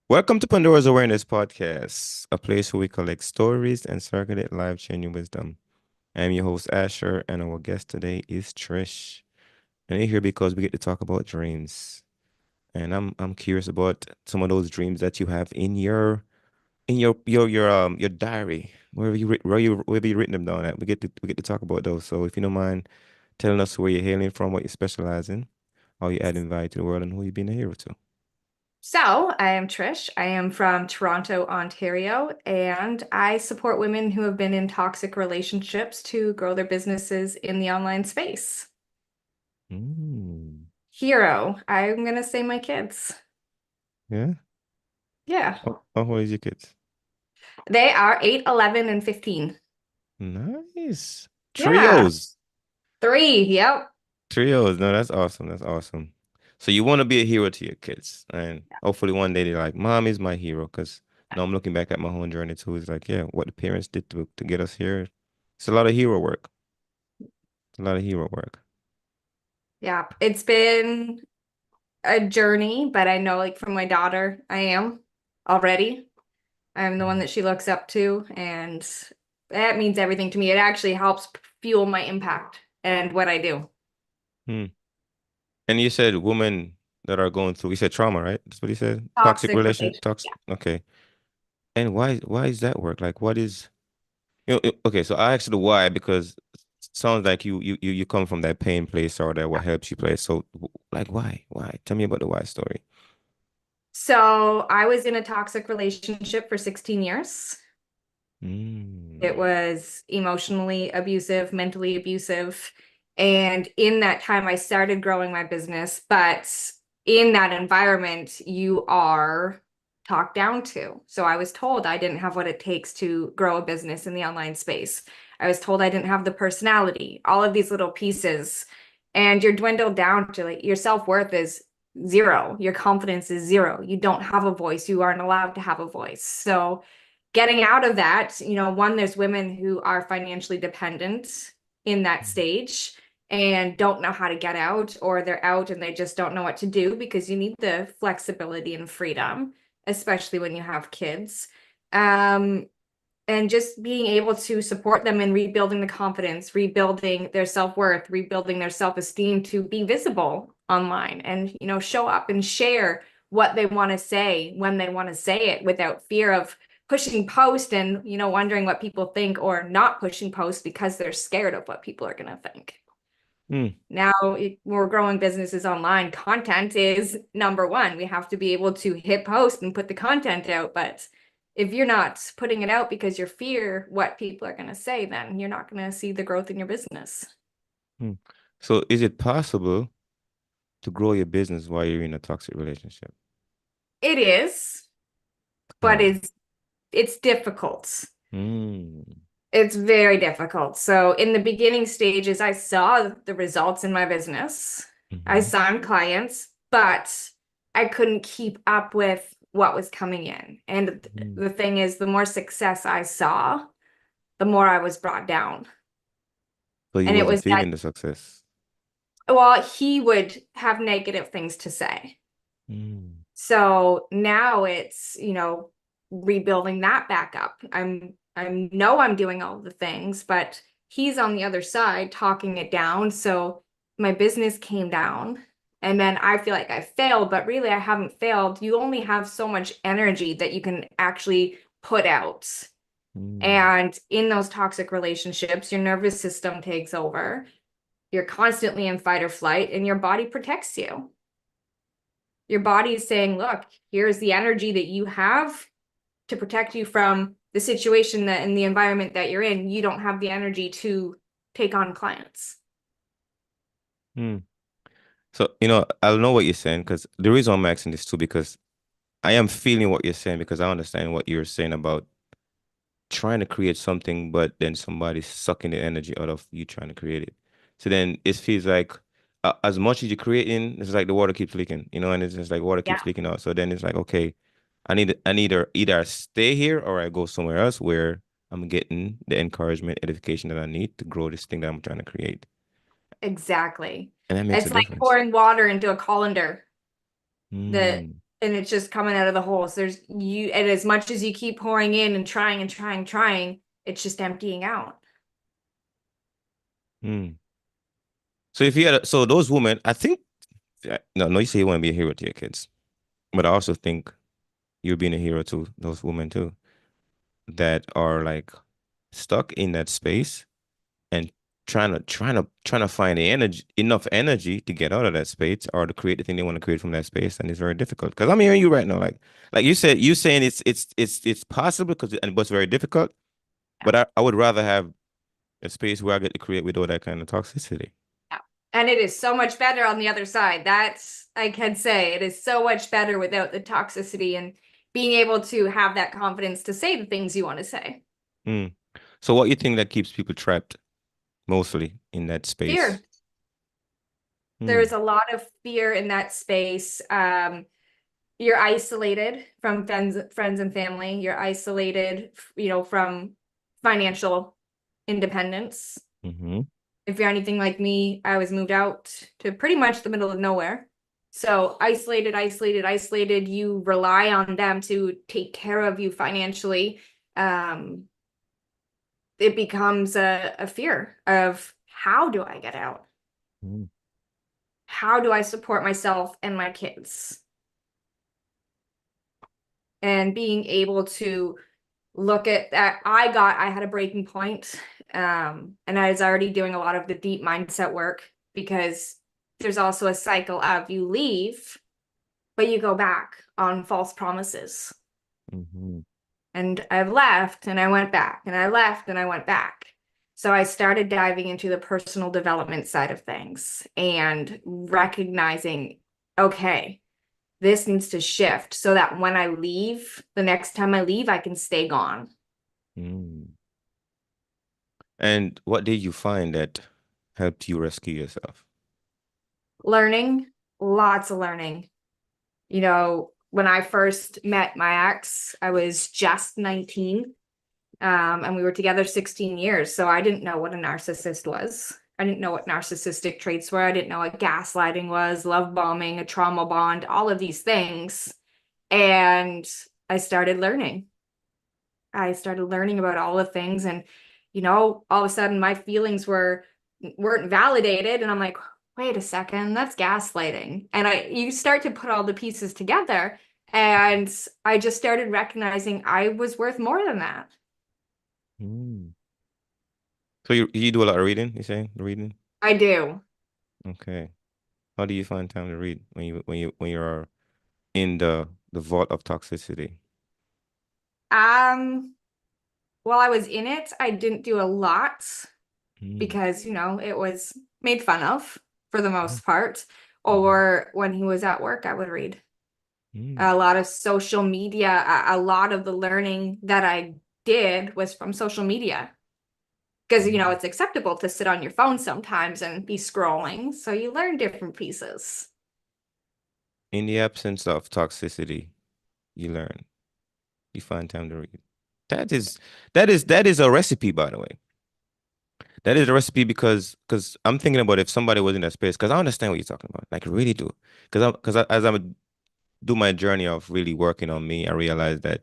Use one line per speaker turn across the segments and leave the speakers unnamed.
Welcome to Pandora's Awareness Podcast, a place where we collect stories and circulate life-changing wisdom. I'm your host, Asher, and our guest today is Trish. And you're here because we get to talk about dreams. And I'm curious about some of those dreams that you have in your diary, wherever you written them down at. We get to talk about those. So if you don't mind telling us where you're hailing from, what you specialize in, how you adding value to the world, and who you've been a hero to.
So, I am Trish. I am from Toronto, Ontario, and I support women who have been in toxic relationships to grow their businesses in the online space.
Mm.
Hero, I'm gonna say my kids.
Yeah.
Yeah,
How old is your kids?
they are 8, 11, and 15.
Nice.
Yeah,
Trios.
three. Yep.
Trios. No, that's awesome. That's awesome. So you want to be a hero to your kids. And hopefully one day they're like, Mom is my hero. Because now I'm looking back at my own journey too. It's like, yeah, what the parents did to get us here. It's a lot of hero work. A lot of hero work.
Yeah, it's been a journey, but I know, like, from my daughter, I am already. I'm the one that she looks up to, and that means everything to me. It actually helps fuel my impact and what I do.
Hmm. And you said women that are going through, you said trauma, right? That's what you said? Toxic
Toxic
relation,
relation.
toxic.
Yeah.
Okay. And why is that work? Like what is okay, so I asked the why because it sounds like you come from that pain place or that what helps you place. So like why? Tell me about the why story.
So I was in a toxic relationship for 16 years. It
Mm.
was emotionally abusive, mentally abusive. And in that time, I started growing my business. But in that environment, you are talked down to. So I was told I didn't have what it takes to grow a business in the online space. I was told I didn't have the personality, all of these little pieces. And you're dwindled down to, like, your self-worth is zero. Your confidence is zero. You don't have a voice. You aren't allowed to have a voice. So getting out of that, one, there's women who are financially dependent in that stage and don't know how to get out, or they're out and they just don't know what to do because you need the flexibility and freedom, especially when you have kids. Um, and just being able to support them in rebuilding the confidence, rebuilding their self-worth, rebuilding their self-esteem to be visible online and, show up and share what they want to say when they want to say it without fear of pushing post and, wondering what people think, or not pushing post because they're scared of what people are going to think.
Mm.
Now, we're growing businesses online. Content is number one. We have to be able to hit post and put the content out. But if you're not putting it out because you fear what people are going to say, then you're not going to see the growth in your business.
Mm. So is it possible to grow your business while you're in a toxic relationship?
It is, but
How?
it's difficult.
Mm.
It's very difficult. So in the beginning stages, I saw the results in my business. I
Hmm.
signed clients, but I couldn't keep up with what was coming in. And
Mm.
the thing is, the more success I saw, the more I was brought down.
So you
And it
wasn't
was that,
feeling the success.
well, he would have negative things to say.
Mm.
So now it's, rebuilding that back up. I know I'm doing all the things, but he's on the other side talking it down. So my business came down, and then I feel like I failed, but really I haven't failed. You only have so much energy that you can actually put out.
Mm.
And in those toxic relationships, your nervous system takes over. You're constantly in fight or flight, and your body protects you. Your body is saying, look, here's the energy that you have to protect you from the situation that in the environment that you're in. You don't have the energy to take on clients.
Mm. So, I'll know what you're saying because the reason I'm asking this too, because I am feeling what you're saying because I understand what you're saying about trying to create something, but then somebody's sucking the energy out of you trying to create it. So then it feels like as much as you're creating, it's like the water keeps leaking, and it's just like water
Yeah,
keeps leaking out. So then it's like, okay, I need either stay here or I go somewhere else where I'm getting the encouragement, edification that I need to grow this thing that I'm trying to create.
exactly.
And that makes a
It's like
difference.
pouring water into a colander. The
Mm.
and it's just coming out of the holes. There's you, and as much as you keep pouring in and trying and trying, trying, it's just emptying out.
Mm. So if you had, so those women, I think, no, no, you say you want to be a hero to your kids, but I also think you're being a hero to those women too that are like stuck in that space and trying to find the energy, enough energy to get out of that space or to create the thing they want to create from that space, and it's very difficult. Because I'm hearing you right now, like you said, you saying it's possible because but it's very difficult.
Yeah.
But I would rather have a space where I get to create without that kind of toxicity.
Yeah. And it is so much better on the other side. That's, I can say, it is so much better without the toxicity and being able to have that confidence to say the things you want to say.
Mm. So what you think that keeps people trapped mostly in that space?
Fear.
Mm.
There's a lot of fear in that space. You're isolated from friends and family. You're isolated, from financial independence.
Mm-hmm.
If you're anything like me, I was moved out to pretty much the middle of nowhere. So isolated, isolated, isolated. You rely on them to take care of you financially. Um, it becomes a fear of how do I get out?
Mm.
How do I support myself and my kids? And being able to look at that, I had a breaking point. And I was already doing a lot of the deep mindset work because there's also a cycle of you leave, but you go back on false promises.
Mm-hmm.
And I've left and I went back and I left and I went back. So I started diving into the personal development side of things and recognizing, okay, this needs to shift so that when I leave, the next time I leave, I can stay gone.
Mm. And what did you find that helped you rescue yourself?
Learning, lots of learning. When I first met my ex, I was just 19, and we were together 16 years. So I didn't know what a narcissist was. I didn't know what narcissistic traits were. I didn't know what gaslighting was, love bombing, a trauma bond, all of these things. And I started learning. I started learning about all the things, and all of a sudden my feelings weren't validated, and I'm like, wait a second, that's gaslighting. And I you start to put all the pieces together, and I just started recognizing I was worth more than that.
Mm. So you do a lot of reading, you say? Reading?
I do.
Okay. How do you find time to read when you're in the vault of toxicity?
Um, while I was in it, I didn't do a lot
Mm.
because, it was made fun of for the
Mm.
most part.
Mhm.
Or when he was at work, I would read.
Mm.
A lot of social media, a lot of the learning that I did was from social media. Because,
Mm.
it's acceptable to sit on your phone sometimes and be scrolling. So you learn different pieces.
In the absence of toxicity, you learn. You find time to read. That is that is a recipe, by the way. That is a recipe because I'm thinking about if somebody was in that space, because I understand what you're talking about. Like I really do. As I'm do my journey of really working on me, I realize that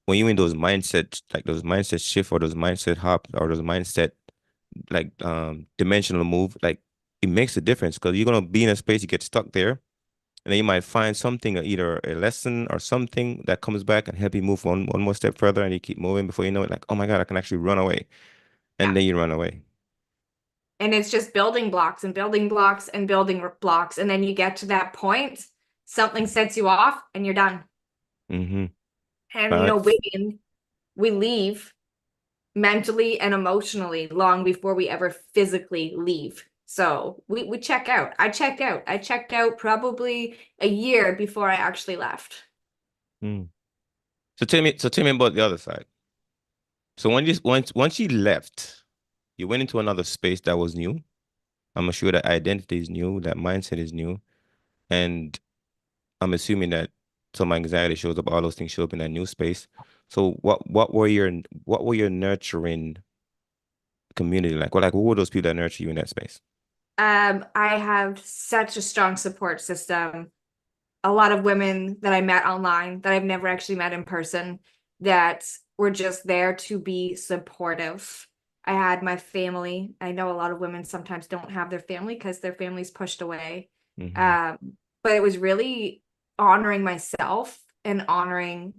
when you in those mindset, like those mindset shift or those mindset hop or those mindset like dimensional move, like it makes a difference because you're gonna be in a space, you get stuck there, and then you might find something, either a lesson or something that comes back and help you move one more step further, and you keep moving before you know it, like, oh my God, I can actually run away.
Yeah.
And then you run away.
And it's just building blocks and building blocks and building blocks. And then you get to that point, something sets you off and you're done.
Mm-hmm.
And,
All right.
we leave mentally and emotionally long before we ever physically leave. So we check out. I checked out. I checked out probably a year before I actually left.
Mm. So tell me about the other side. So once you left, you went into another space that was new. I'm sure that identity is new, that mindset is new, and I'm assuming that some anxiety shows up, all those things show up in that new space. So what were your nurturing community like? Well, like who were those people that nurture you in that space?
I have such a strong support system. a lot of women that I met online that I've never actually met in person that were just there to be supportive. I had my family. I know a lot of women sometimes don't have their family because their family's pushed away.
Mm-hmm.
Um, but it was really honoring myself and honoring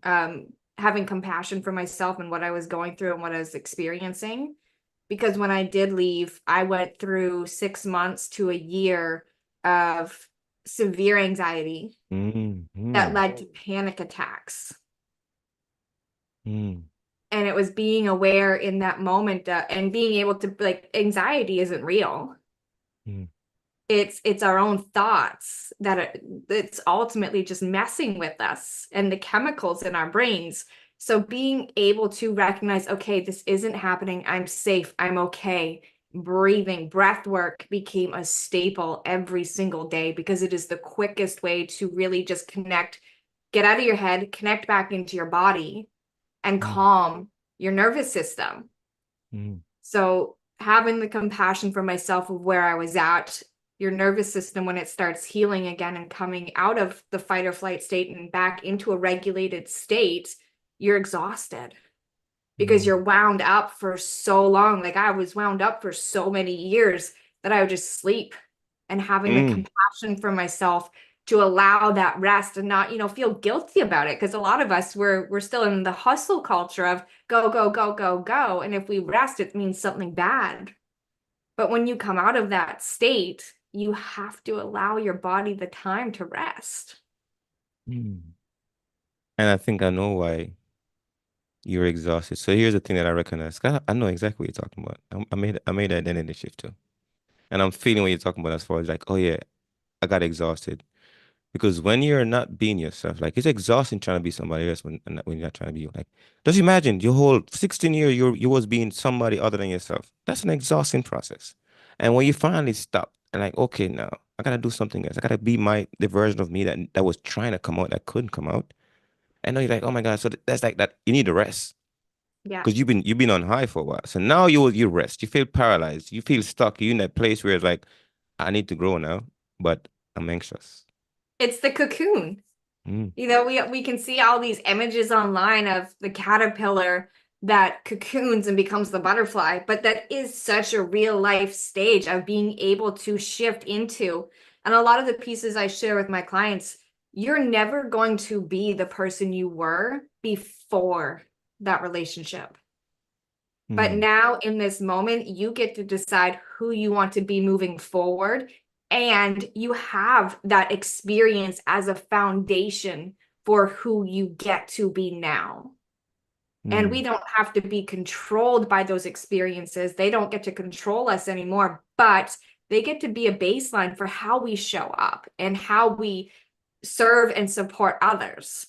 having compassion for myself and what I was going through and what I was experiencing. Because when I did leave, I went through 6 months to a year of severe anxiety that
Mm-hmm.
led to panic attacks.
Mm-hmm.
And it was being aware in that moment and being able to like anxiety isn't real. It's our own thoughts that it's ultimately just messing with us and the chemicals in our brains. So being able to recognize, okay, this isn't happening. I'm safe. I'm okay. Breathing, breath work became a staple every single day because it is the quickest way to really just connect, get out of your head, connect back into your body and
Mm-hmm.
calm your nervous system.
Mm-hmm.
So having the compassion for myself of where I was at, your nervous system, when it starts healing again and coming out of the fight or flight state and back into a regulated state, you're exhausted because you're wound up for so long. Like I was wound up for so many years that I would just sleep, and having the
Mm-hmm.
compassion for myself to allow that rest and not, feel guilty about it. Because a lot of us we're still in the hustle culture of go, go, go, go, go. And if we rest, it means something bad. But when you come out of that state, you have to allow your body the time to rest.
Mm-hmm. And I think I know why you're exhausted. So here's the thing that I recognize. 'Cause I know exactly what you're talking about. I made an identity shift too. And I'm feeling what you're talking about as far as like, oh yeah, I got exhausted. Because when you're not being yourself, like it's exhausting trying to be somebody else when you're not trying to be you. Like, just imagine your whole 16 years you was being somebody other than yourself. That's an exhausting process. And when you finally stop and like, okay, now I gotta do something else. I gotta be the version of me that was trying to come out that couldn't come out. And now you're like, oh my God, so that's like that. You need to rest
Yeah.
because you've been on high for a while. So now you rest. You feel paralyzed. You feel stuck. You're in that place where it's like, I need to grow now, but I'm anxious.
It's the cocoon.
Mm,
We can see all these images online of the caterpillar that cocoons and becomes the butterfly, but that is such a real life stage of being able to shift into. And a lot of the pieces I share with my clients, you're never going to be the person you were before that relationship. But
mm,
now in this moment, you get to decide who you want to be moving forward. And you have that experience as a foundation for who you get to be now. And
mm,
we don't have to be controlled by those experiences. They don't get to control us anymore, but they get to be a baseline for how we show up and how we serve and support others.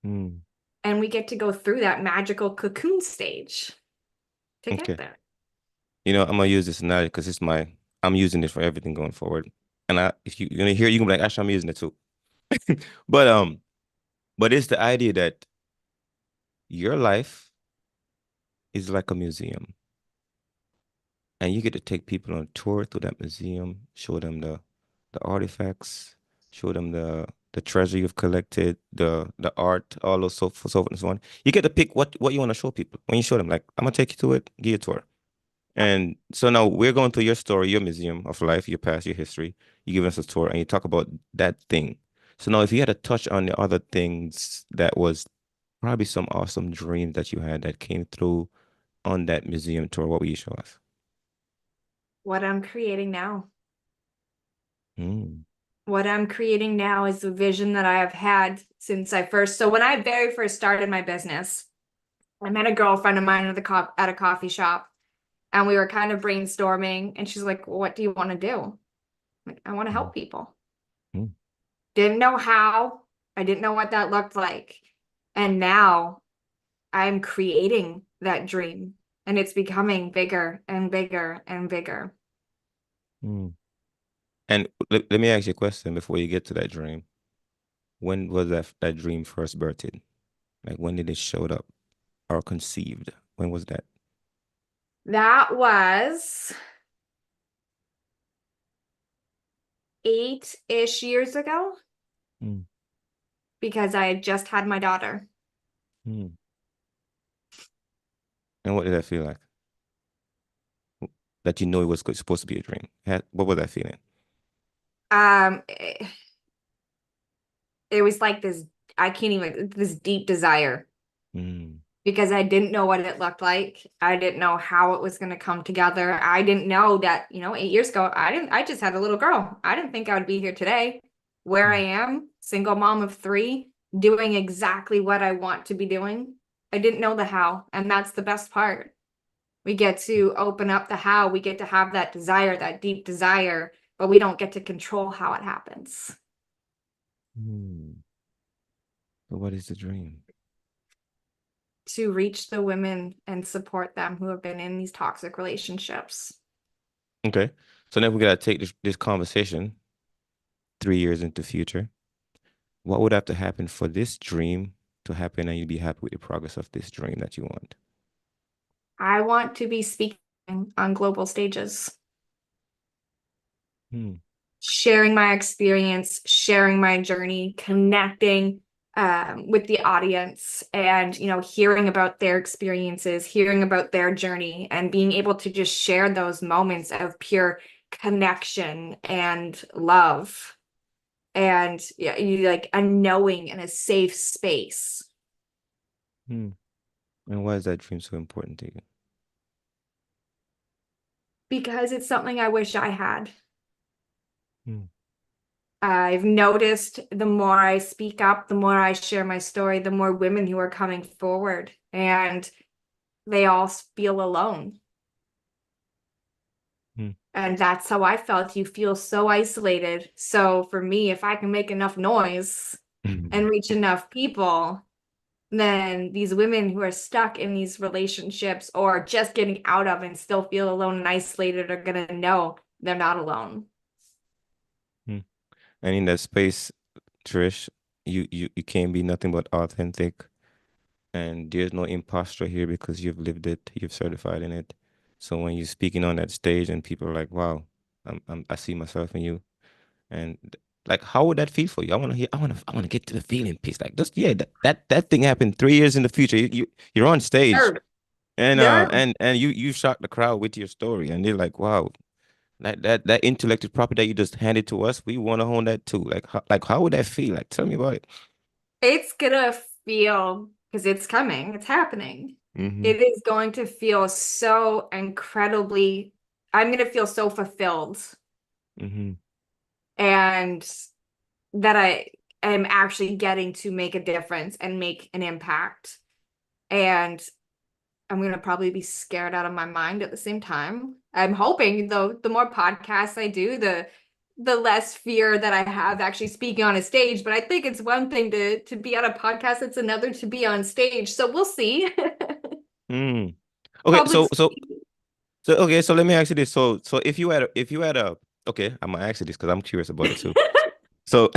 mm.
And we get to go through that magical cocoon stage to get
Okay.
there.
I'm gonna use this analogy because I'm using this for everything going forward. And if you're gonna hear, you can be like, actually, I'm using it too. But but it's the idea that your life is like a museum, and you get to take people on a tour through that museum, show them the artifacts, show them the treasure you've collected, the art, all those so forth and so on. You get to pick what you want to show people when you show them. Like, I'm gonna take you to it, give you a tour.
Yep.
And so now we're going through your story, your museum of life, your past, your history. You give us a tour and you talk about that thing. So now if you had to touch on the other things that was probably some awesome dreams that you had that came through on that museum tour, what would you show us?
What I'm creating now.
Mm,
What I'm creating now is the vision that I have had since so when I very first started my business, I met a girlfriend of mine at a coffee shop and we were kind of brainstorming and she's like, well, what do you want to do? I'm like, I want to
mm,
help people.
mm,
Didn't know how. I didn't know what that looked like. And now I'm creating that dream and it's becoming bigger and bigger and bigger.
mm. And let me ask you a question before you get to that dream. When was that dream first birthed? Like when did it showed up or conceived? When was that?
That was 8-ish years ago.
Mm.
because I had just had my daughter.
Mm. And what did that feel like? That you know it was supposed to be a dream. What was that feeling?
It, it was like this, I can't even, this deep desire
Mm.
because I didn't know what it looked like. I didn't know how it was going to come together. I didn't know that, 8 years ago, I just had a little girl. I didn't think I would be here today. Where I
Mm.
am, single mom of three, doing exactly what I want to be doing. I didn't know the how, and that's the best part. We get to open up the how, we get to have that desire, that deep desire, but we don't get to control how it happens.
Mm. But what is the dream?
To reach the women and support them who have been in these toxic relationships.
Okay. So now we gotta take this conversation 3 years into the future. What would have to happen for this dream to happen and you'd be happy with the progress of this dream that you want?
I want to be speaking on global stages,
Hmm.
sharing my experience, sharing my journey, connecting with the audience and, hearing about their experiences, hearing about their journey, and being able to just share those moments of pure connection and love and yeah, you like a knowing and a safe space
Hmm. And why is that dream so important to you?
because it's something I wish I had.
Hmm.
I've noticed the more I speak up, the more I share my story, the more women who are coming forward and they all feel alone.
Hmm.
And that's how I felt. You feel so isolated. So for me, if I can make enough noise and reach enough people, then these women who are stuck in these relationships or just getting out of and still feel alone and isolated are going to know they're not alone.
Hmm. And in that space, Trish, you can't be nothing but authentic. And there's no imposter here because you've lived it, you've certified in it. So when you're speaking on that stage and people are like, wow, I see myself in you. And like, how would that feel for you? I want to hear, I want to get to the feeling piece. Like, just, yeah, that thing happened 3 years in the future. You're on stage
Nerve.
and,
Nerve.
you shocked the crowd with your story. And they're like, wow, that intellectual property that you just handed to us, we want to own that too. Like, how would that feel? Like, tell me about it.
It's gonna feel, because it's coming, it's happening.
Mm-hmm.
It is going to feel so incredibly, I'm gonna feel so fulfilled
Mm-hmm.
and that I am actually getting to make a difference and make an impact. And I'm gonna probably be scared out of my mind at the same time. I'm hoping though, the more podcasts I do, the less fear that I have actually speaking on a stage. But I think it's one thing to be on a podcast, it's another to be on stage. So we'll see.
Mm. Okay,
Public
okay, so let me ask you this. So if you had a okay, I'm gonna ask you this because I'm curious about it too. So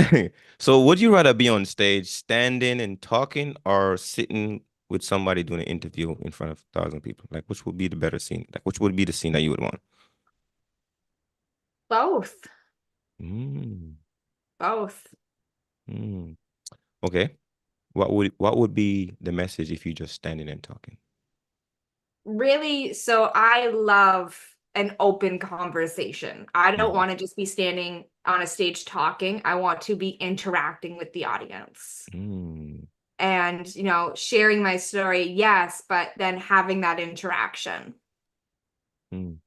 so would you rather be on stage standing and talking or sitting with somebody doing an interview in front of 1,000 people? Like which would be the better scene? Like which would be the scene that you would want?
both.
Mm.
Both.
Mm. Okay. What would be the message if you just standing and talking?
Really, so I love an open conversation. I don't
Mm.
want to just be standing on a stage talking. I want to be interacting with the audience.
Mm.
And sharing my story, yes, but then having that interaction.
Mm.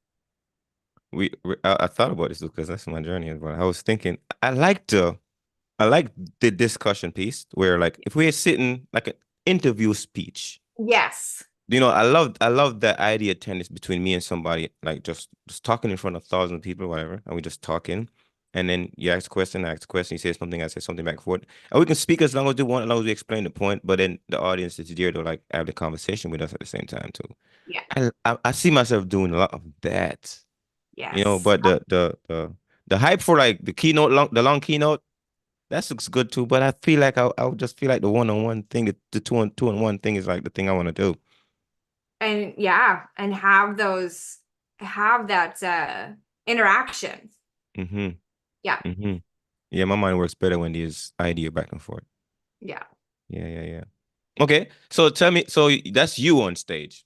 I thought about this because that's my journey as well. I was thinking I like the discussion piece where like if we're sitting like an interview speech,
Yes.
I love that idea tennis between me and somebody, like just talking in front of 1,000 people, whatever, and we just talking. And then you ask a question, I ask a question, you say something, I say something back and forth. And we can speak as long as we want, as long as we explain the point, but then the audience is there to like have the conversation with us at the same time too.
Yeah.
I see myself doing a lot of that,
Yes.
but the hype for like the long keynote, that looks good too, but I feel like I would just feel like the one-on-one thing, the two-on-one thing is like the thing I want to do.
And yeah, and have that interaction.
Mm-hmm.
Yeah.
Mm-hmm. Yeah, my mind works better when there's idea back and forth.
Yeah.
Yeah, yeah, yeah. Okay, so tell me, so that's you on stage.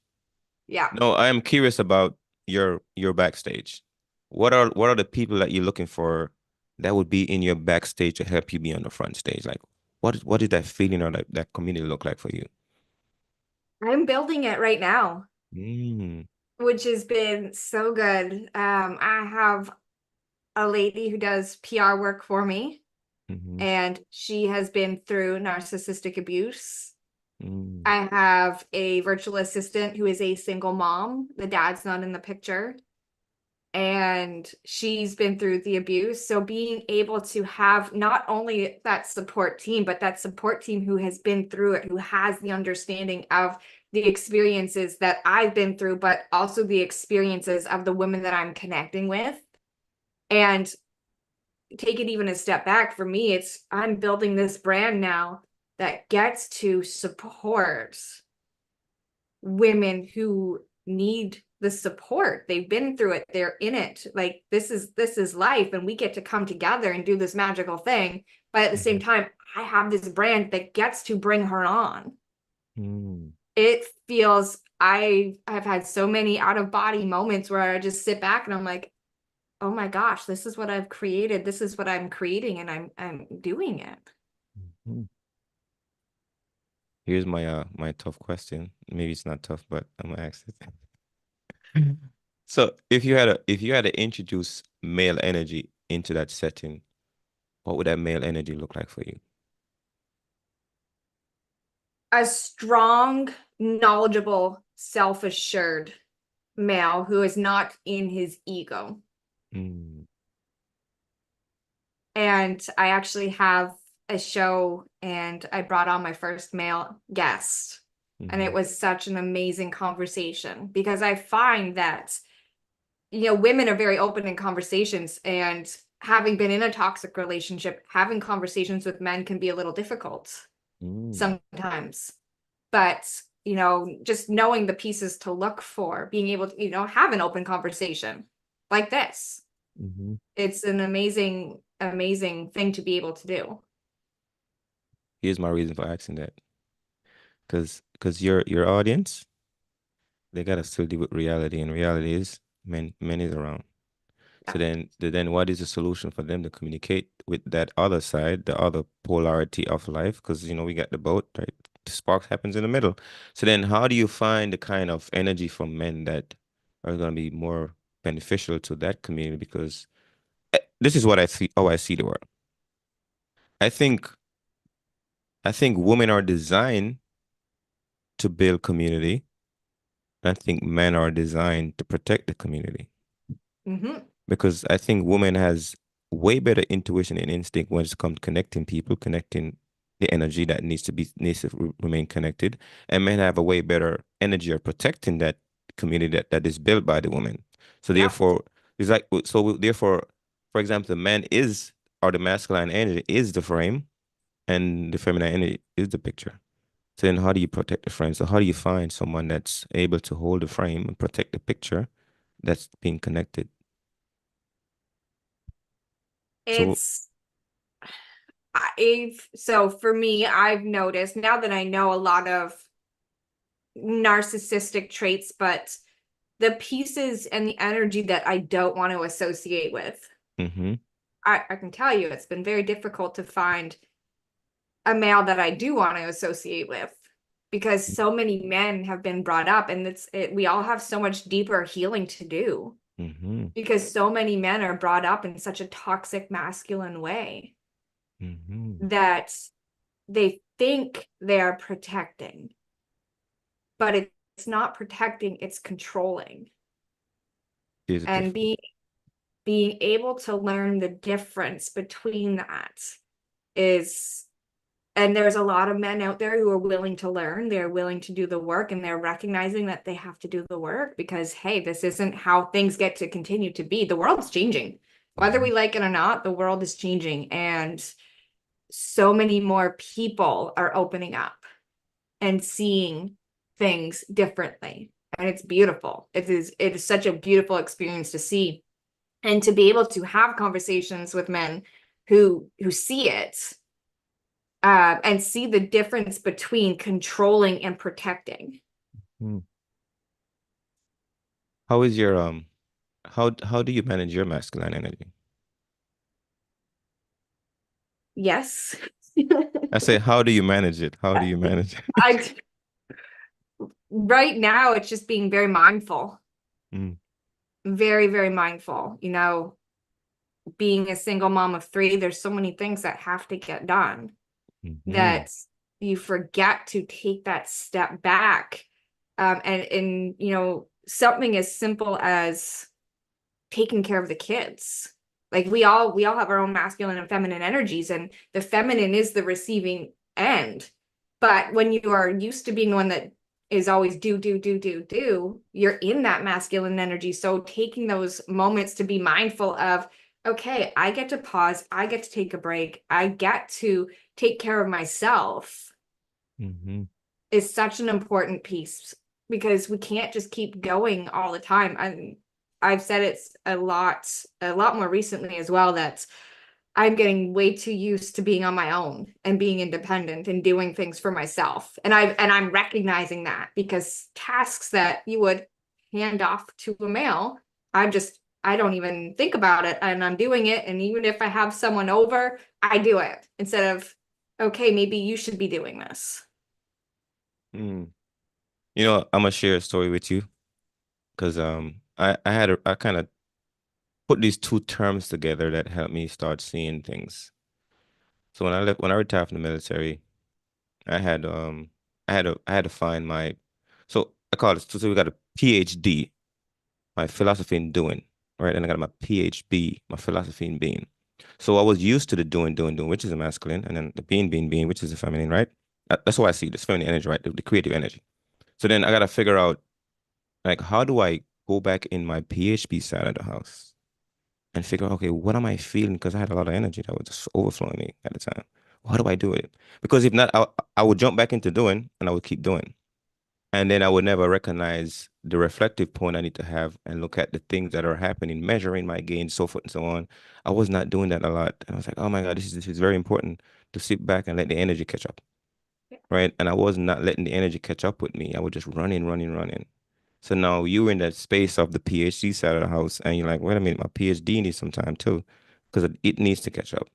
Yeah.
No, I am curious about your backstage. What are the people that you're looking for that would be in your backstage to help you be on the front stage? Like, what did that feeling or that community look like for you?
I'm building it right now,
Mm,
which has been so good. I have a lady who does PR work for me,
mm-hmm,
and she has been through narcissistic abuse.
mm,
I have a virtual assistant who is a single mom. The dad's not in the picture, and she's been through the abuse. So being able to have not only that support team, but that support team who has been through it, who has the understanding of the experiences that I've been through, but also the experiences of the women that I'm connecting with. And take it even a step back, for me, it's I'm building this brand now that gets to support women who need the support. They've been through it, they're in it. Like this is life, and we get to come together and do this magical thing. But at the same
mm-hmm,
time, I have this brand that gets to bring her on.
mm,
It feels I've had so many out of body moments where I just sit back and I'm like, oh my gosh, this is what I've created. This is what I'm creating, and I'm doing it.
mm. Here's my tough question. Maybe it's not tough, but I'm gonna ask it. So if you had to introduce male energy into that setting, what would that male energy look like for you?
A strong, knowledgeable, self-assured male who is not in his ego.
Mm,
And I actually have a show, and I brought on my first male guest. And
mm-hmm,
it was such an amazing conversation because I find that, women are very open in conversations, and having been in a toxic relationship, having conversations with men can be a little difficult
mm,
sometimes. But, just knowing the pieces to look for, being able to, have an open conversation like this,
mm-hmm.
it's an amazing, amazing thing to be able to do.
Here's my reason for asking that. Because your audience, they gotta still deal with reality, and reality is men is around. So
Yeah.
then what is the solution for them to communicate with that other side, the other polarity of life? Because we got the boat, right? The spark happens in the middle. So then how do you find the kind of energy from men that are gonna be more beneficial to that community? Because this is what I see how I see the world. I think I think women are designed to build community. I think men are designed to protect the community.
Hmm.
Because I think woman has way better intuition and instinct when it comes to connecting people, connecting the energy that needs to remain connected, and men have a way better energy of protecting that community that is built by the woman. So
Yeah.
therefore, it's like so therefore, for example, the man is or the masculine energy is the frame, and the feminine energy is the picture. So then, how do you protect the frame? So how do you find someone that's able to hold the frame and protect the picture that's being connected? So.
It's so for me, I've noticed now that I know a lot of narcissistic traits, but the pieces and the energy that I don't want to associate with.
Mm-hmm.
I can tell you it's been very difficult to find a male that I do want to associate with, because so many men have been brought up, and we all have so much deeper healing to do,
Mm-hmm.
because so many men are brought up in such a toxic masculine way
Mm-hmm.
that they think they're protecting, but it's not protecting, it's controlling.
There's a
And
difference.
being able to learn the difference between that is, and there's a lot of men out there who are willing to learn, they're willing to do the work, and they're recognizing that they have to do the work because, hey, this isn't how things get to continue to be. The world's changing. Whether
Mm-hmm.
we like it or not, the world is changing, and so many more people are opening up and seeing things differently. And it's beautiful. It is such a beautiful experience to see, and to be able to have conversations with men who see it, and see the difference between controlling and protecting.
Mm. How is your how do you manage your masculine energy?
Yes.
I say, how do you manage it? How do you manage it?
I right now it's just being very mindful,
Mm,
very, very mindful. You know, being a single mom of three, there's so many things that have to get done
hmm
that you forget to take that step back. And you know, something as simple as taking care of the kids. Like we all have our own masculine and feminine energies, and the feminine is the receiving end. But when you are used to being the one that is always do, you're in that masculine energy. So taking those moments to be mindful of, okay, I get to pause, I get to take a break, I get to take care of myself
hmm
is such an important piece because we can't just keep going all the time. I've said it's a lot more recently as well that I'm getting way too used to being on my own and being independent and doing things for myself. And I'm recognizing that because tasks that you would hand off to a male, I don't even think about it and I'm doing it. And even if I have someone over, I do it instead of, okay, maybe you should be doing this.
Mm. You know, I'm gonna share a story with you because I kind of put these two terms together that helped me start seeing things. So when I retired from the military, I had I had to find my so I call it so we got a PhD, my philosophy in doing, right? And I got my PhD, my philosophy in being. So I was used to the doing, which is a masculine, and then the being, which is the feminine, right? That's why I see this feminine energy, right? The creative energy. So then I gotta figure out like how do I go back in my PhD side of the house and figure out, okay, what am I feeling? Because I had a lot of energy that was just overflowing me at the time. How do I do it? Because if not, I would jump back into doing and I would keep doing. And then I would never recognize the reflective point I need to have and look at the things that are happening, measuring my gains, so forth and so on. I was not doing that a lot. And I was like, oh my God, this is very important to sit back and let the energy catch up. Right. And I was not letting the energy catch up with me. I was just running. So now you're in that space of the PhD side of the house, and you're like, wait a minute, my PhD needs some time too, because it needs to catch up,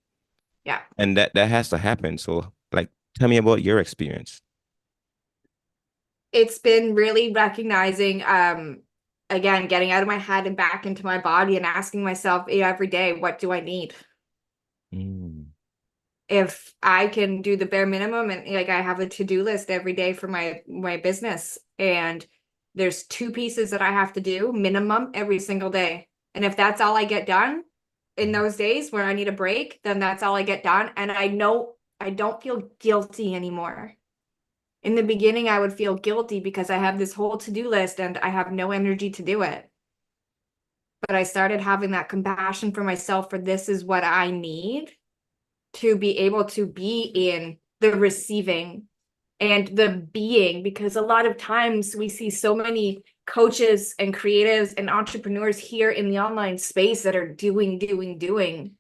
Yeah.
and that has to happen. So, like, tell me about your experience.
It's been really recognizing, again, getting out of my head and back into my body and asking myself every day, what do I need?
Mm,
If I can do the bare minimum and like I have a to-do list every day for my business and there's two pieces that I have to do minimum every single day. And if that's all I get done in those days where I need a break, then that's all I get done. And I know I don't feel guilty anymore. In the beginning, I would feel guilty because I have this whole to-do list and I have no energy to do it. But I started having that compassion for myself for this is what I need to be able to be in the receiving and the being, because a lot of times we see so many coaches and creatives and entrepreneurs here in the online space that are doing,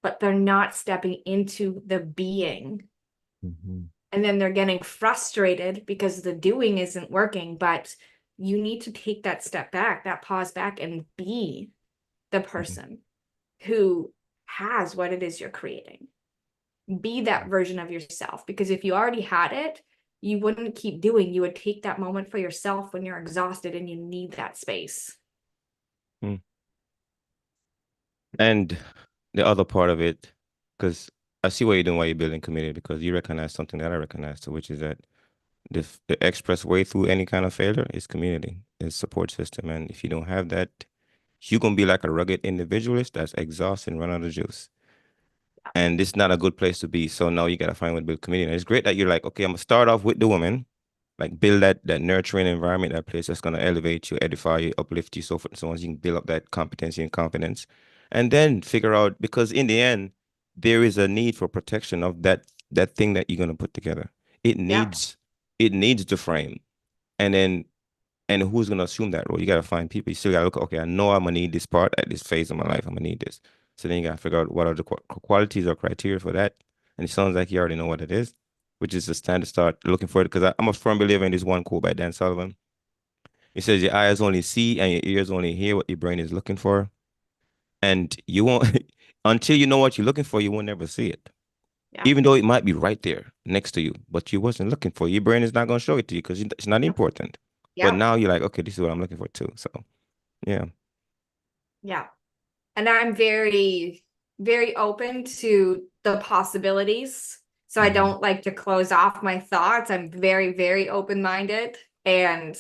but they're not stepping into the being.
mhm,
And then they're getting frustrated because the doing isn't working, but you need to take that step back, that pause back, and be the
mhm,
person who has what it is you're creating. Be that version of yourself, because if you already had it, you wouldn't keep doing. You would take that moment for yourself when you're exhausted and you need that space.
mm. And the other part of it, because I see what you're doing while you're building community, because you recognize something that I recognize too, which is that the express way through any kind of failure is community, is support system. And if you don't have that, you're gonna be like a rugged individualist that's exhausted and run out of juice. And this is not a good place to be. So now you gotta find a way to build community. And it's great that you're like, okay, I'm gonna start off with the woman, like build that nurturing environment, that place that's gonna elevate you, edify you, uplift you, so forth and so on. So you can build up that competency and confidence. And then figure out, because in the end, there is a need for protection of that thing that you're gonna put together. It
Yeah.
needs it needs the frame. And then and who's gonna assume that role? You gotta find people. You still gotta look, okay, I know I'm gonna need this part at this phase of my life. I'm gonna need this. So then you gotta figure out what are the qualities or criteria for that. And it sounds like you already know what it is, which is the time to start looking for it. Because I'm a firm believer in this one quote by Dan Sullivan. He says your eyes only see and your ears only hear what your brain is looking for. And you won't until you know what you're looking for, you will never see it.
Yeah.
Even though it might be right there next to you, but you wasn't looking for it. Your brain is not going to show it to you because it's not
Yep.
important. But
Yep.
now you're like, okay, this is what I'm looking for too. So yeah.
Yeah. And I'm very, very open to the possibilities. So I
Hmm.
don't like to close off my thoughts. I'm very, very open-minded. And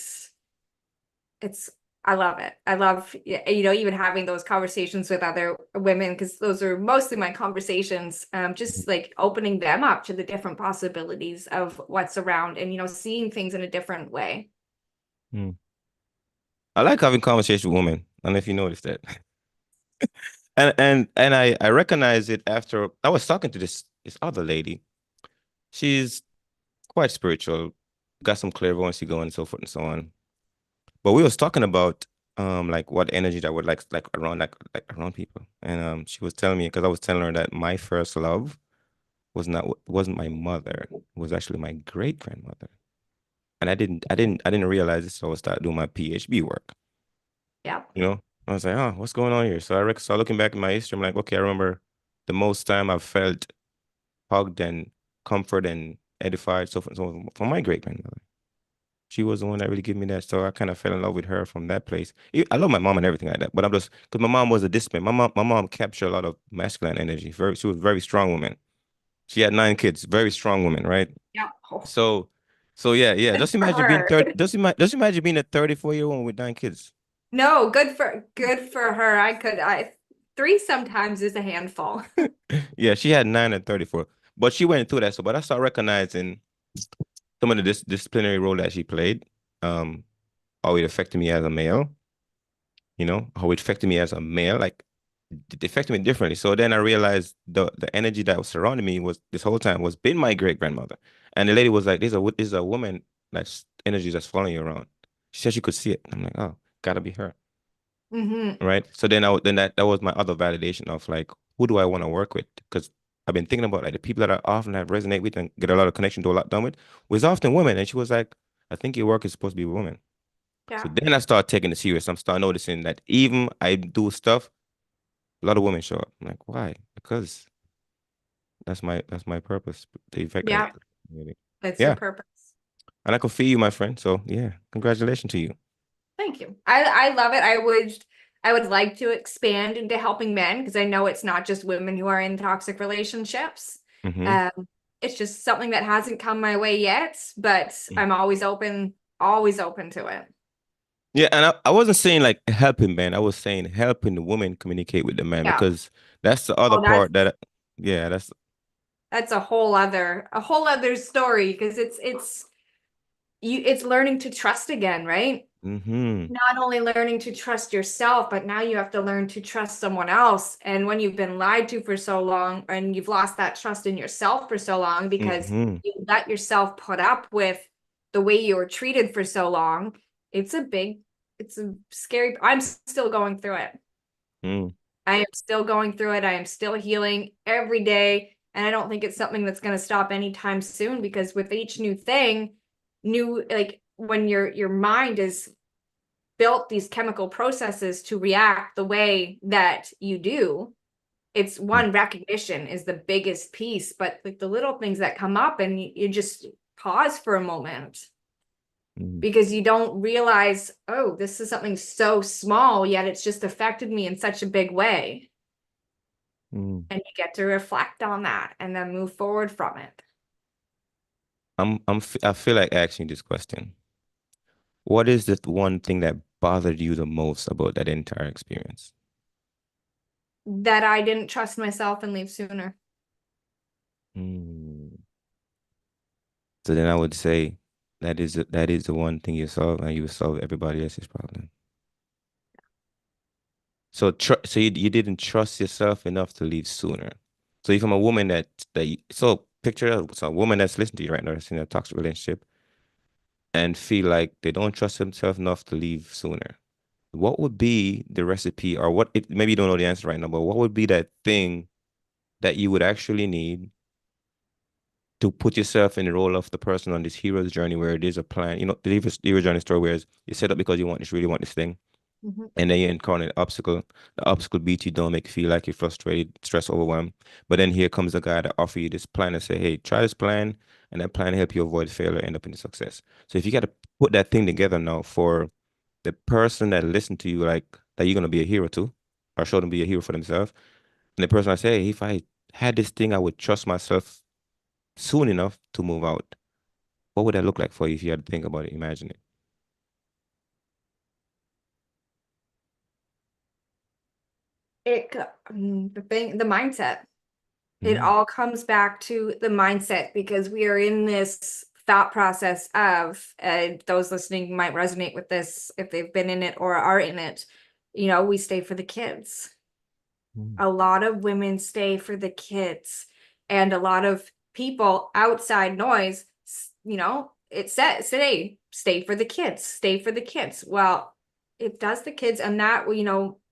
it's, I love it. I love, even having those conversations with other women, because those are mostly my conversations, just like opening them up to the different possibilities of what's around and, seeing things in a different way.
Mm. I like having conversations with women. I don't know if you noticed that. And I recognize it after I was talking to this other lady. She's quite spiritual, got some clairvoyance going and so forth and so on. But we was talking about like what energy that would like around people. And she was telling me because I was telling her that my first love wasn't my mother, it was actually my great grandmother. And I didn't realize this, so I started doing my PhD work.
Yeah.
You know, I was like, oh, what's going on here? So so looking back in my history, I'm like, okay, I remember the most time I've felt hugged and comfort and edified, so forth and so on, from my great grandmother. She was the one that really gave me that. So I kind of fell in love with her from that place. I love my mom and everything like that, but I'm just because my mom was a discipline. My mom captured a lot of masculine energy. She was a very strong woman. She had 9 kids, very strong woman, right?
Yeah. Oh,
So, so yeah, yeah.
good
Just
for
imagine being
her.
30. Just imagine being a 34-year-old woman with 9 kids.
No, good for her. I three sometimes is a handful.
Yeah, she had 9 and 34, but she went through that. So, but I started recognizing some of the disciplinary role that she played. Um, how it affected me as a male. How it affected me as a male. Like it affected me differently. So then I realized the energy that was surrounding me was this whole time was been my great grandmother. And the lady was like, "There's a woman that's energy that's following you around." She said she could see it. I'm like, "Oh, gotta be her."
Hmm.
Right. So then then that was my other validation of like, who do I want to work with? Because I've been thinking about like the people that I often have resonate with and get a lot of connection to a lot done with was often women. And she was like, "I think your work is supposed to be with women." So
Yeah.
then I started taking it serious. I'm starting noticing that even I do stuff, a lot of women show up. I'm like, why? Because that's my purpose. The effect that
Yeah.
really.
That's your
Yeah.
purpose.
And I can feel you, my friend. So yeah, congratulations to you.
Thank you. I love it. I would like to expand into helping men because I know it's not just women who are in toxic relationships.
Hmm.
Um, it's just something that hasn't come my way yet, but I'm always open to it.
Yeah, and I wasn't saying like helping men. I was saying helping the woman communicate with the man
Yeah.
because that's the other
Oh,
part that yeah, that's
that's a whole other story because it's learning to trust again, right?
hmm
Not only learning to trust yourself, but now you have to learn to trust someone else. And when you've been lied to for so long and you've lost that trust in yourself for so long because
hmm
you let yourself put up with the way you were treated for so long, it's a scary. I'm still going through it.
mm
I am still going through it. I am still healing every day. And I don't think it's something that's going to stop anytime soon because with each new thing, like when your mind is built these chemical processes to react the way that you do, it's one recognition is the biggest piece, but like the little things that come up and you just pause for a moment
mm
because you don't realize, oh, this is something so small, yet it's just affected me in such a big way.
mm.
And you get to reflect on that and then move forward from it.
I feel like asking this question. What is the one thing that bothered you the most about that entire experience?
That I didn't trust myself and leave sooner.
Mm. So then I would say that is the one thing you solve, and you solve everybody else's problem. So you didn't trust yourself enough to leave sooner. So if I'm a woman so picture so a woman that's listening to you right now that's in a toxic relationship and feel like they don't trust themselves enough to leave sooner. what would be the recipe, or what, if maybe you don't know the answer right now, but what would be that thing that you would actually need to put yourself in the role of the person on this hero's journey where there's a plan, the hero journey story where you set up because you really want this thing,
Mhm.
and then you encounter an obstacle. The obstacle beats you down, make you feel like you're frustrated, stressed, overwhelmed. But then here comes a guy that offer you this plan and say, hey, try this plan, and that plan help you avoid failure, end up in success. So if you got to put that thing together now for the person that listened to you, like that you're gonna be a hero to, or show them be a hero for themselves, and the person I say, hey, if I had this thing, I would trust myself soon enough to move out. What would that look like for you if you had to think about it, imagine it?
The mindset. It
Mm,
all comes back to the mindset because we are in this thought process of, those listening might resonate with this if they've been in it or are in it. We stay for the kids.
mm,
A lot of women stay for the kids, and a lot of people outside noise, it says stay for the kids, stay for the kids. Well, it does the kids, and that,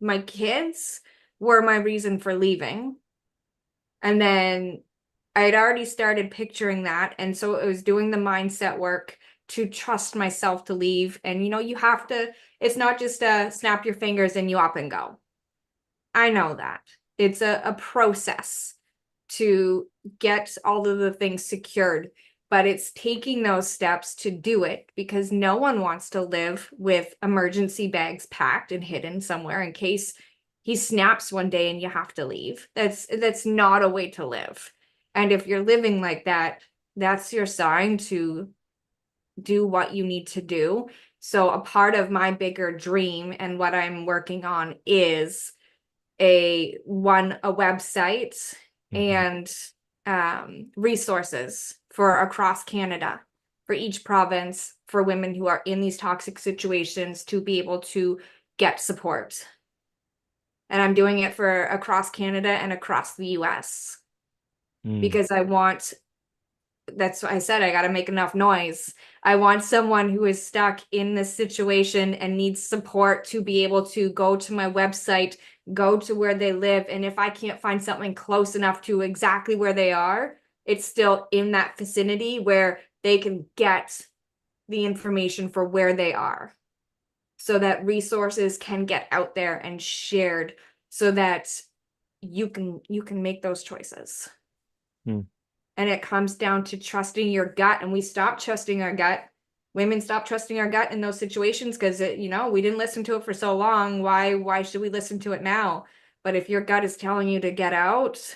my kids were my reason for leaving. And then I had already started picturing that. And so it was doing the mindset work to trust myself to leave. And you have to, it's not just a snap your fingers and you up and go. I know that. It's a process to get all of the things secured, but it's taking those steps to do it because no one wants to live with emergency bags packed and hidden somewhere in case he snaps one day and you have to leave. That's not a way to live. And if you're living like that, that's your sign to do what you need to do. So a part of my bigger dream and what I'm working on is a website
mhm,
and resources for across Canada, for each province, for women who are in these toxic situations to be able to get support. And I'm doing it for across Canada and across the US
mm,
because I want, that's what I said, I got to make enough noise. I want someone who is stuck in this situation and needs support to be able to go to my website, go to where they live. And if I can't find something close enough to exactly where they are, it's still in that vicinity where they can get the information for where they are so that resources can get out there and shared so that you can make those choices.
mm,
And it comes down to trusting your gut, and we stop trusting our gut. Women stop trusting our gut in those situations because we didn't listen to it for so long. Why should we listen to it now? But if your gut is telling you to get out,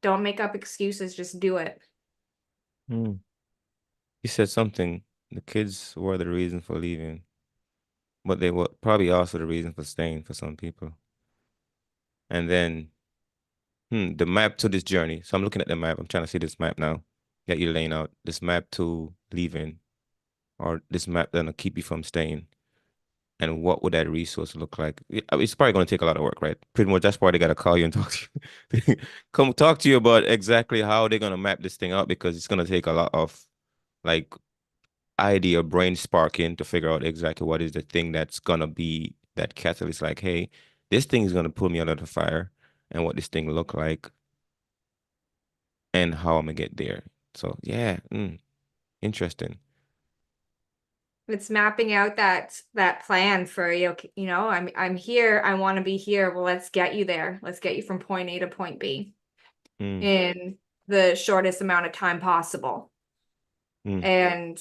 don't make up excuses, just do it.
mm. You said something. The kids were the reason for leaving, but they were probably also the reason for staying for some people. And then, the map to this journey. So I'm looking at the map. I'm trying to see this map now that you're laying out. This map to leaving, or this map that'll keep you from staying. And what would that resource look like? It's probably going to take a lot of work, right? Pretty much that's why they got to call you and talk to you. Come talk to you about exactly how they're going to map this thing out because it's going to take a lot of like idea, brain sparking to figure out exactly what is the thing that's going to be that catalyst. Like, hey, this thing is going to pull me out of the fire and what this thing look like and how I'm going to get there. So, yeah, interesting.
It's mapping out that plan for you. I'm here. I want to be here. Well, let's get you there. Let's get you from point A to point B
Mm,
in the shortest amount of time possible.
mm.
And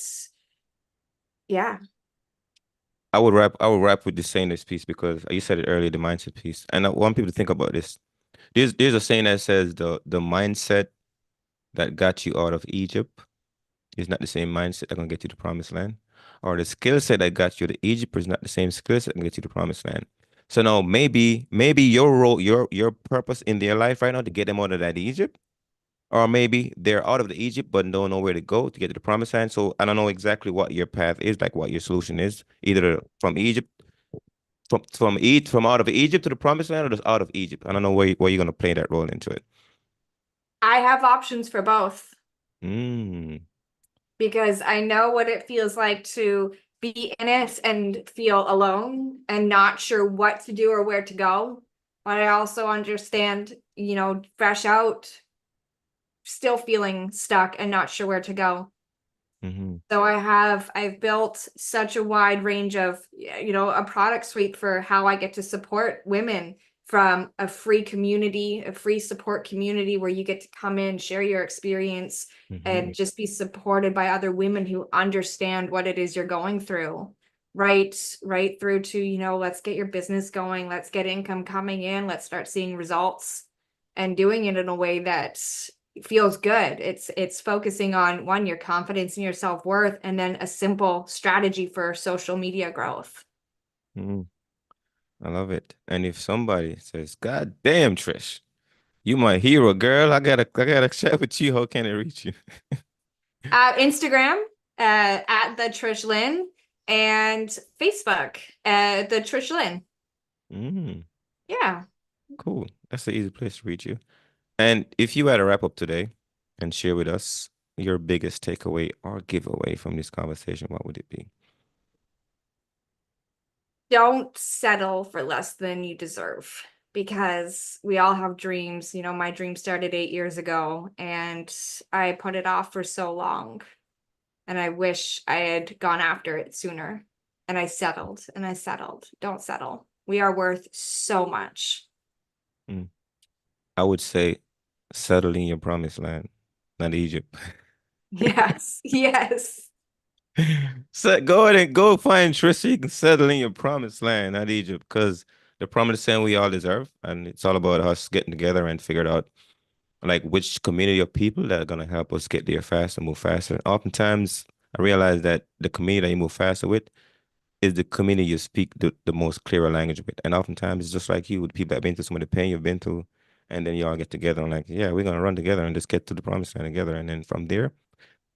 yeah,
I would wrap with the saying this piece because you said it earlier, the mindset piece. And I want people to think about this. There's a saying that says the mindset that got you out of Egypt is not the same mindset that gonna get you to promised land. Or the skill set that got you to Egypt is not the same skill set that can get you to promised land. So now maybe your role, your purpose in their life right now to get them out of that Egypt, or maybe they're out of the Egypt but don't know where to go to get to the promised land. So I don't know exactly what your path is, like what your solution is, either from Egypt from out of Egypt to the promised land or just out of Egypt. I don't know where you're gonna play that role into it.
I have options for both
Mm,
because I know what it feels like to be in it and feel alone and not sure what to do or where to go. But I also understand, fresh out, still feeling stuck and not sure where to go.
Hmm.
So I've built such a wide range of, a product suite for how I get to support women, from a free community, a free support community where you get to come in, share your experience,
Hmm.
and just be supported by other women who understand what it is you're going through. Right, right through to, let's get your business going, let's get income coming in, let's start seeing results and doing it in a way that feels good. It's focusing on, one, your confidence and your self-worth, and then a simple strategy for social media growth.
Hmm. I love it. And if somebody says, God damn, Trish, you my hero, girl, I gotta chat with you. How can I reach you?
Instagram, at the Trish Lynn, and Facebook, the Trish Lynn.
Mm,
Yeah.
cool. That's the easy place to reach you. And if you had to wrap up today and share with us your biggest takeaway or giveaway from this conversation, what would it be?
Don't settle for less than you deserve, because we all have dreams. My dream started 8 years ago and I put it off for so long. And I wish I had gone after it sooner. And I settled and I settled. Don't settle. We are worth so much.
Mm. I would say settle in your promised land, not Egypt.
Yes. Yes.
So go ahead and go find Trisha. You can settle in your promised land, not Egypt, because the promised land we all deserve. And it's all about us getting together and figure out like which community of people that are gonna help us get there faster, move faster. Oftentimes I realize that the community that you move faster with is the community you speak the most clearer language with. And oftentimes it's just like you, with people that have been through some of the pain you've been through, and then you all get together and like, yeah, we're gonna run together and just get to the promised land together. And then from there,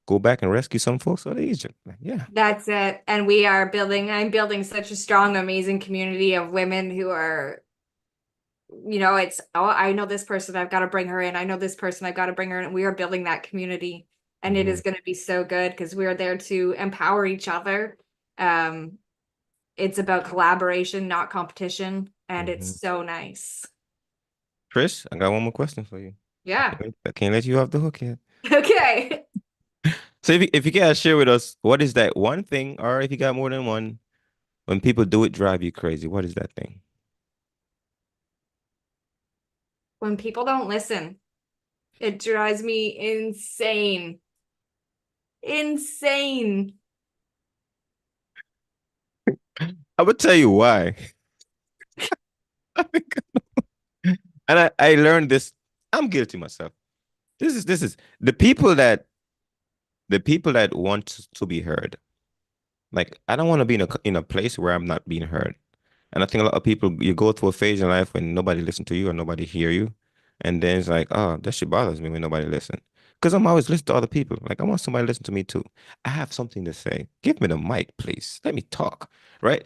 go back and rescue some folks out of Egypt. Like, yeah.
That's it. And I'm building such a strong, amazing community of women who are, it's, oh, I know this person, I've got to bring her in. I know this person, I've got to bring her in. And we are building that community. And it
Hmm.
is going to be so good because we are there to empower each other. Um, it's about collaboration, not competition. And
Hmm.
it's so nice.
Chris, I got one more question for you.
Yeah.
I can't let you off the hook yet.
Okay.
So if you can share with us, what is that one thing, or if you got more than one, when people do it, drive you crazy? What is that thing?
When people don't listen, it drives me insane. Insane.
I would tell you why. And I learned this. I'm guilty myself. This is the people that want to be heard. Like I don't want to be in a place where I'm not being heard. And I think a lot of people, you go through a phase in life when nobody listen to you or nobody hear you. And then it's like, oh, that shit bothers me when nobody listen. Because I'm always listening to other people. Like I want somebody to listen to me too. I have something to say. Give me the mic, please. Let me talk. Right.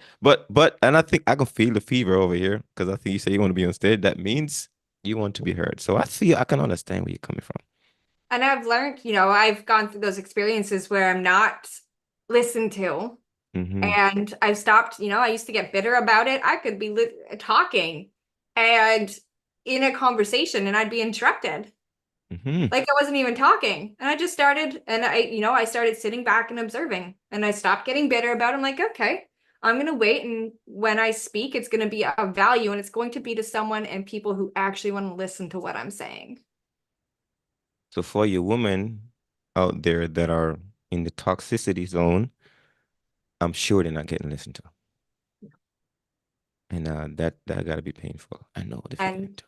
And I think I can feel the fever over here because I think you say you want to be on stage. That means you want to be heard. So I can understand where you're coming from.
And I've learned, I've gone through those experiences where I'm not listened to.
Mm-hmm.
And I've stopped, I used to get bitter about it. I could be talking and in a conversation and I'd be interrupted.
Mm-hmm.
Like I wasn't even talking. And I just started, and I started sitting back and observing, and I stopped getting bitter about it. I'm like, okay, I'm going to wait. And when I speak, it's going to be of value, and it's going to be to someone and people who actually want to listen to what I'm saying.
So for you women out there that are in the toxicity zone, I'm sure they're not getting listened to. And that gotta be painful. I know the feeling
And
too.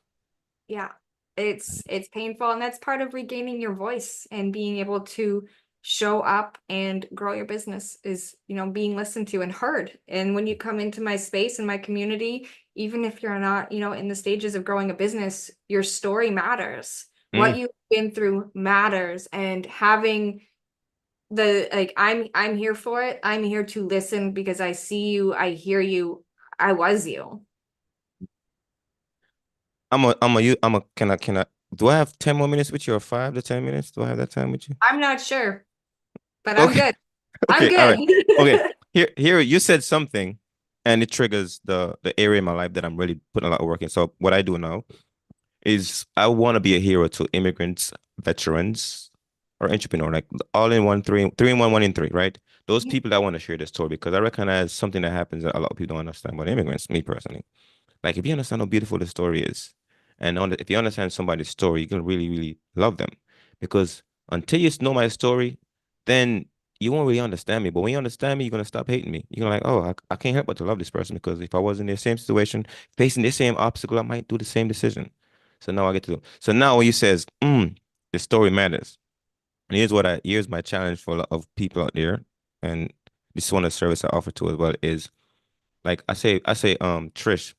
yeah, it's painful, and that's part of regaining your voice and being able to show up and grow your business is, being listened to and heard. And when you come into my space and my community, even if you're not, in the stages of growing a business, your story matters. What
Mm.
you've been through matters, and having the, like, I'm here for it. I'm here to listen because I see you, I hear you, I was you.
Can I, do I have 10 more minutes with you or 5 to 10 minutes? Do I have that time with you?
I'm not sure, but I'm
Okay.
good. I'm
Okay. All right.
good.
Okay. here you said something, and it triggers the area in my life that I'm really putting a lot of work in. So what I do now is I want to be a hero to immigrants, veterans, or entrepreneur, like all in one, three in one, one in three, right? Those people that want to share their story because I recognize something that happens that a lot of people don't understand about immigrants, me personally. Like if you understand how beautiful the story is, and if you understand somebody's story, you can really, really love them. Because until you know my story, then you won't really understand me. But when you understand me, you're gonna stop hating me. You're gonna like, oh, I can't help but to love this person because if I was in the same situation, facing the same obstacle, I might do the same decision. So now I get to do. So now when you says, the story matters. And here's my challenge for a lot of people out there, and this is one of the service I offer to as well is like I say, Trish,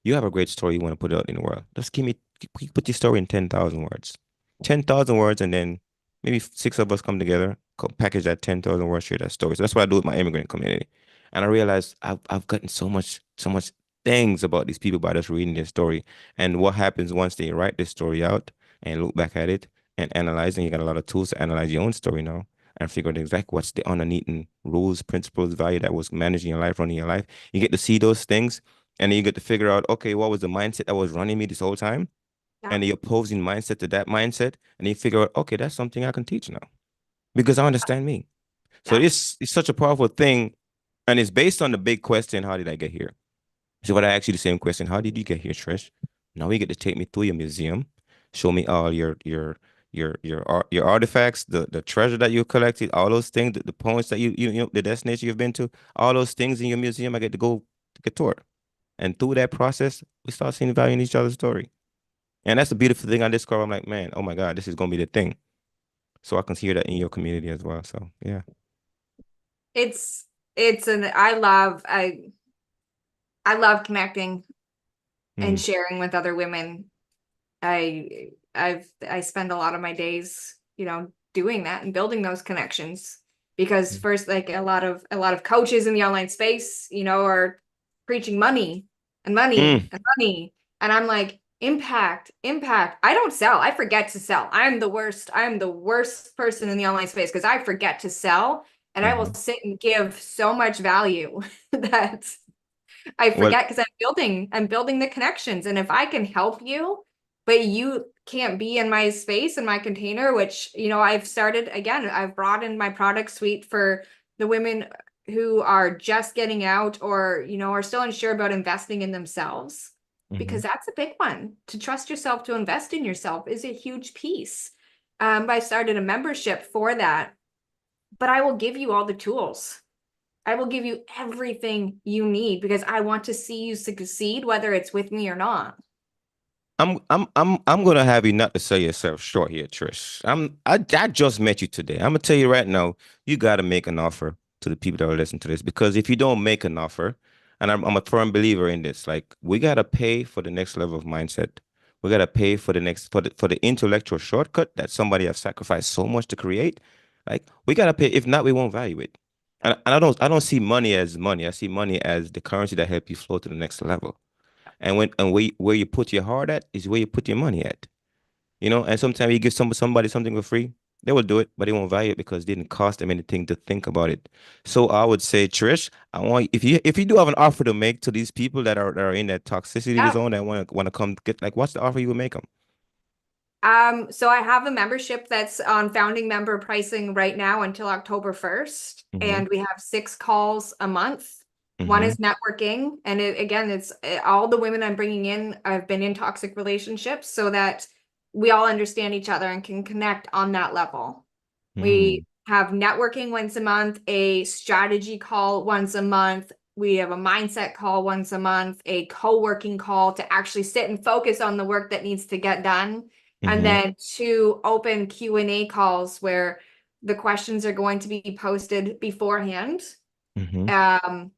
you have a great story you want to put out in the world. Just put your story in 10,000 words. 10,000 words, and then maybe six of us come together, package that 10,000 words, share that story. So that's what I do with my immigrant community. And I realized I've gotten so much things about these people by just reading their story. And what happens once they write this story out and look back at it and analyze, and you got a lot of tools to analyze your own story now and figure out exactly what's the underneath rules, principles, value that was managing your life, running your life. You get to see those things and then you get to figure out, okay, what was the mindset that was running me this whole time?
Yeah.
And the opposing mindset to that mindset. And you figure out, okay, that's something I can teach now because I understand me. So
Yeah.
it's such a powerful thing. And it's based on the big question, how did I get here? So what I ask you the same question, how did you get here, Trish? Now you get to take me through your museum, show me all your artifacts, the treasure that you collected, all those things, the points that the destination you've been to, all those things in your museum. I get to go take a tour. And through that process, we start seeing value in each other's story. And that's the beautiful thing I discovered. I'm like, man, oh my God, this is gonna be the thing. So I can hear that in your community as well. So yeah.
It's it's an I love connecting and
Mm,
sharing with other women. I spend a lot of my days, doing that and building those connections because
mm,
first, like a lot of coaches in the online space, are preaching money and money
mm,
and money. And I'm like, impact, impact. I don't sell. I forget to sell. I'm the worst. I'm the worst person in the online space because I forget to sell and I will
hmm.
sit and give so much value that I
Well,
forget because I'm building the connections. And if I can help you, but you can't be in my space, in my container, which, I've started again, I've broadened my product suite for the women who are just getting out or, are still unsure about investing in themselves.
hmm.
Because that's a big one. To trust yourself, to invest in yourself is a huge piece. I started a membership for that, but I will give you all the tools. I will give you everything you need because I want to see you succeed, whether it's with me or not.
I'm gonna have you not to sell yourself short here, Trish. I just met you today. I'm gonna tell you right now, you gotta make an offer to the people that are listening to this because if you don't make an offer, and I'm a firm believer in this, like we gotta pay for the next level of mindset. We gotta pay for the next for the intellectual shortcut that somebody have sacrificed so much to create. Like we gotta pay. If not, we won't value it. And I don't see money as money. I see money as the currency that help you flow to the next level. And where you put your heart at is where you put your money at. And sometimes you give somebody something for free, they will do it, but they won't value it because it didn't cost them anything to think about it. So I would say, Trish, I want if you do have an offer to make to these people that are in that toxicity
Yep.
zone that want to come get like what's the offer you would make them?
So I have a membership that's on founding member pricing right now until October 1st,
Mm-hmm.
and we have 6 calls a month. One
Mm-hmm.
is networking, and again, it's all the women I'm bringing in. I've been in toxic relationships so that we all understand each other and can connect on that level. We
Mm-hmm.
have networking once a month, a strategy call once a month. We have a mindset call once a month, a co-working call to actually sit and focus on the work that needs to get done. And
Mm-hmm.
then 2 open Q&A calls where the questions are going to be posted beforehand.
Mm-hmm.
Um,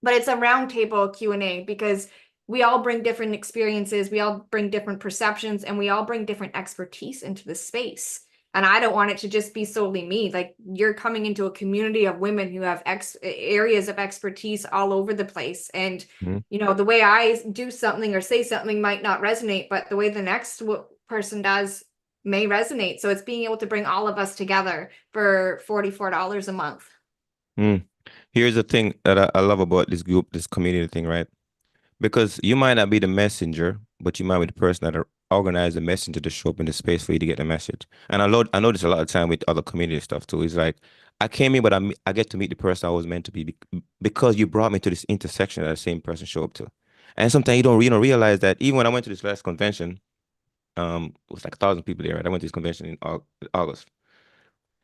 but it's a roundtable Q&A because we all bring different experiences, we all bring different perceptions, and we all bring different expertise into the space. And I don't want it to just be solely me. Like you're coming into a community of women who have areas of expertise all over the place. And, the way I do something or say something might not resonate, but the way the next person does may resonate. So it's being able to bring all of us together for $44 a month.
Mm-hmm. Here's the thing that I love about this group, this community thing, right? Because you might not be the messenger, but you might be the person that organize the messenger to show up in the space for you to get the message. And I know this a lot of time with other community stuff too. It's like I came in, but I get to meet the person I was meant to be because you brought me to this intersection that the same person show up to. And sometimes you don't realize that even when I went to this last convention, it was like 1,000 people there, right? I went to this convention in August.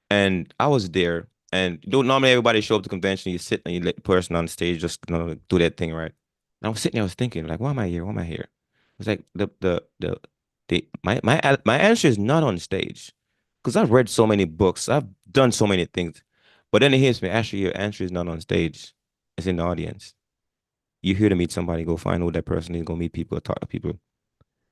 And I was there, and you know, normally everybody show up to convention, you sit and you let the person on stage just do that thing, right? And I was sitting there, I was thinking, like, why am I here? Why am I here? It's like my answer is not on stage, because I've read so many books, I've done so many things, but then it hits me, actually, your answer is not on stage, it's in the audience. You're here to meet somebody, go find who that person is, go meet people, talk to people.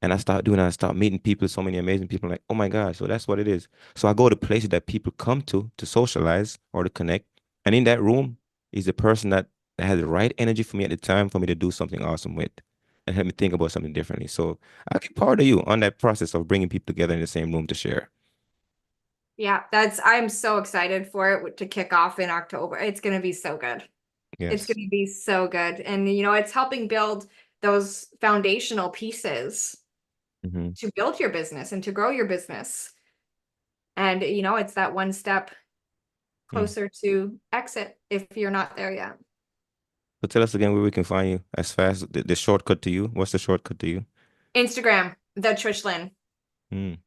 And I start doing that. I start meeting people, so many amazing people. Like, oh my God, so that's what it is. So I go to places that people come to socialize or to connect. And in that room is the person that has the right energy for me at the time for me to do something awesome with and help me think about something differently. So I give part of you on that process of bringing people together in the same room to share.
Yeah, I'm so excited for it to kick off in October. It's going to be so good. It's
Yes.
going to be so good. And, it's helping build those foundational pieces
Hmm.
to build your business and to grow your business. And, it's that one step
Mm.
closer to exit if you're not there yet.
So tell us again where we can find you as fast. The shortcut to you. What's the shortcut to you?
Instagram, the Trish Lynn.
Mm.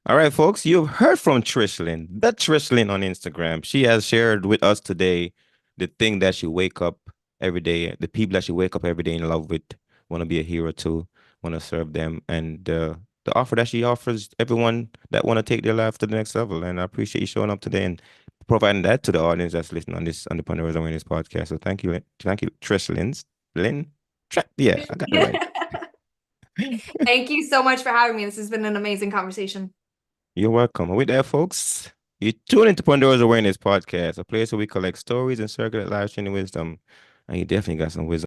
All right, folks, you've heard from Trish Lynn, the Trish Lynn on Instagram. She has shared with us today the thing that she wake up every day, the people that she wake up every day in love with, want to be a hero to, want to serve them, and the offer that she offers everyone that want to take their life to the next level. And I appreciate you showing up today and providing that to the audience that's listening on the Pandora's Awareness podcast. So thank you, Trish Lynn. Yeah, I got it right.
Thank you so much for having me. This has been an amazing conversation.
You're welcome. And with that, folks, you tune into Pandora's Awareness podcast, a place where we collect stories and circulate life changing wisdom. And you definitely got some wisdom.